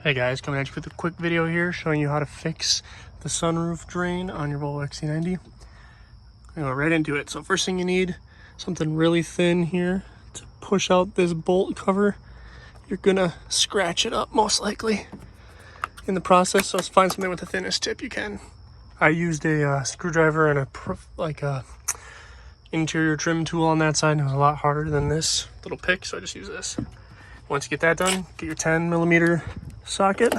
Hey guys, coming at you with a quick video here showing you how to fix the sunroof drain on your Volvo XC90. I'm gonna go right into it. So first thing you need, something really thin here to push out this bolt cover. You're gonna scratch it up most likely in the process, so find something with the thinnest tip you can. I used a screwdriver and a interior trim tool on that side, and it was a lot harder than this little pick, so I just use this. Once you get that done, get your 10mm socket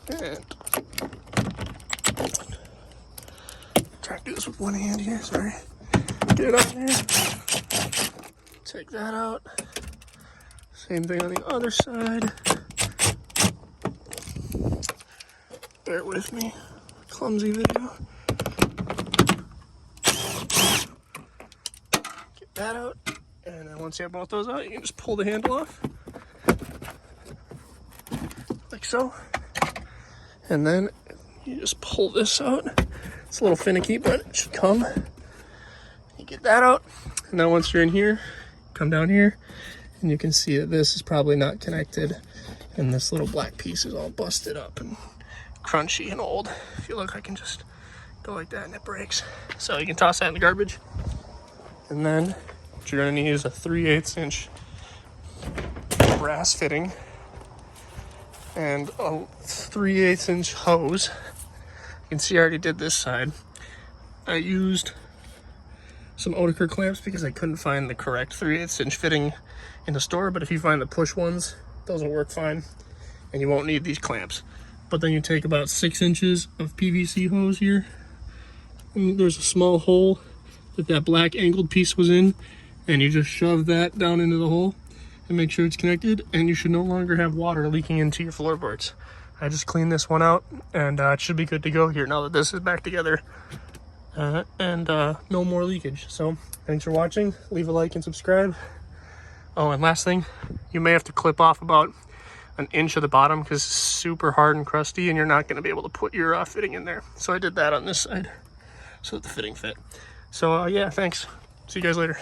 and try to do this with one hand here, sorry. Get it up there, take that out. Same thing on the other side. Bear with me, clumsy video. Get that out, and then once you have both those out, you can just pull the handle off. Like so. And then you just pull this out. It's a little finicky, but it should come. You get that out. And now once you're in here, come down here, and you can see that this is probably not connected. And this little black piece is all busted up and crunchy and old. If you look, I can just go like that and it breaks. So you can toss that in the garbage. And then what you're gonna need is a 3/8 inch brass fitting and a 3/8 inch hose. You can see I already did this side. I used some Oetiker clamps because I couldn't find the correct 3/8 inch fitting in the store, but if you find the push ones, those will work fine and you won't need these clamps. But then you take about 6 inches of PVC hose here, and there's a small hole that black angled piece was in, and you just shove that down into the hole and make sure it's connected, and you should no longer have water leaking into your floorboards. I just cleaned this one out, and it should be good to go here now that this is back together, and no more leakage. So thanks for watching. Leave a like and subscribe. Oh, and last thing, you may have to clip off about an inch of the bottom because it's super hard and crusty, and you're not going to be able to put your fitting in there. So I did that on this side so that the fitting fit. So yeah, thanks. See you guys later.